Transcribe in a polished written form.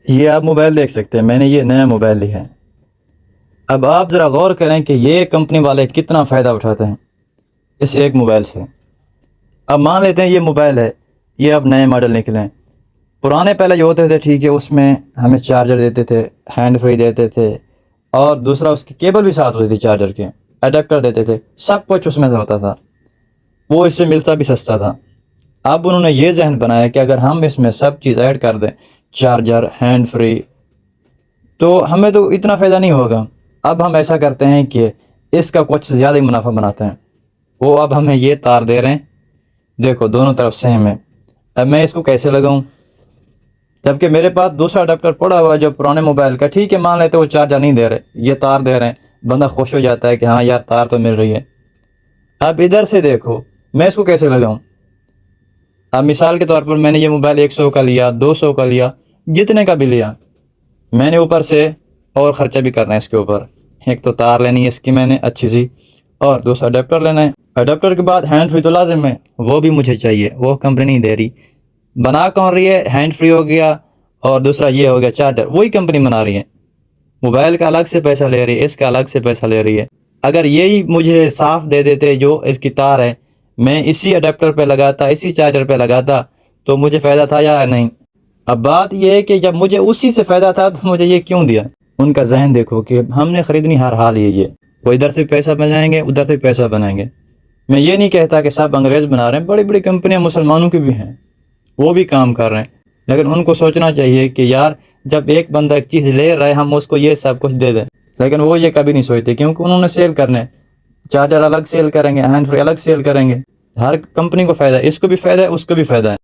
یہ آپ موبائل دیکھ سکتے ہیں، میں نے یہ نیا موبائل لیا ہے۔ اب آپ ذرا غور کریں کہ یہ کمپنی والے کتنا فائدہ اٹھاتے ہیں اس ایک موبائل سے۔ اب مان لیتے ہیں یہ موبائل ہے، یہ اب نئے ماڈل نکلے ہیں۔ پرانے پہلے جو ہوتے تھے ٹھیک ہے، اس میں ہمیں چارجر دیتے تھے، ہینڈ فری دیتے تھے، اور دوسرا اس کی کیبل بھی ساتھ ہوتی تھی چارجر کے، اڈیپٹر دیتے تھے، سب کچھ اس میں سے ہوتا تھا، وہ اس سے ملتا بھی سستا تھا۔ اب انہوں نے یہ ذہن بنایا کہ اگر ہم اس میں سب چیز ایڈ کر دیں، چارجر، ہینڈ فری، تو ہمیں تو اتنا فائدہ نہیں ہوگا۔ اب ہم ایسا کرتے ہیں کہ اس کا کچھ زیادہ ہی منافع بناتے ہیں۔ وہ اب ہمیں یہ تار دے رہے ہیں، دیکھو دونوں طرف سیم ہے۔ اب میں اس کو کیسے لگاؤں؟ جبکہ میرے پاس دوسرا اڈاپٹر پڑا ہوا ہے جو پرانے موبائل کا، ٹھیک ہے مان لیتے وہ چارجر نہیں دے رہے، یہ تار دے رہے ہیں، بندہ خوش ہو جاتا ہے کہ ہاں یار تار تو مل رہی ہے۔ اب ادھر سے دیکھو میں اس کو کیسے لگاؤں؟ اب مثال کے طور پر میں نے یہ موبائل 100 کا لیا، 200 کا لیا، جتنے کا بھی لیا، میں نے اوپر سے اور خرچہ بھی کرنا ہے اس کے اوپر۔ ایک تو تار لینی ہے اس کی میں نے اچھی سی، اور دوسرا اڈیپٹر لینا ہے۔ اڈیپٹر کے بعد ہینڈ فری تو لازم ہے، وہ بھی مجھے چاہیے، وہ کمپنی نہیں دے رہی۔ بنا کون رہی ہے؟ ہینڈ فری ہو گیا اور دوسرا یہ ہو گیا چارجر، وہی کمپنی بنا رہی ہے۔ موبائل کا الگ سے پیسہ لے رہی ہے، اس کا الگ سے پیسہ لے رہی ہے۔ اگر یہی مجھے صاف دے دیتے جو اس کی تار ہے، میں اسی اڈیپٹر پہ لگاتا، اسی چارجر پہ لگاتا، تو مجھے فائدہ تھا یا نہیں؟ اب بات یہ ہے کہ جب مجھے اسی سے فائدہ تھا تو مجھے یہ کیوں دیا؟ ان کا ذہن دیکھو کہ ہم نے خریدنی ہر حال یہ وہ ادھر سے پیسہ بنائیں گے، ادھر سے پیسہ بنائیں گے۔ میں یہ نہیں کہتا کہ سب انگریز بنا رہے ہیں، بڑی بڑی کمپنیاں مسلمانوں کی بھی ہیں، وہ بھی کام کر رہے ہیں، لیکن ان کو سوچنا چاہیے کہ یار جب ایک بندہ ایک چیز لے رہا ہے ہم اس کو یہ سب کچھ دے دیں، لیکن وہ یہ کبھی نہیں سوچتے کیونکہ انہوں نے سیل کرنے، چارجر الگ سیل کریں گے، ہینڈ فری الگ سیل کریں گے۔ ہر کمپنی کو فائدہ ہے، اس کو بھی فائدہ ہے، اس کو بھی فائدہ ہے۔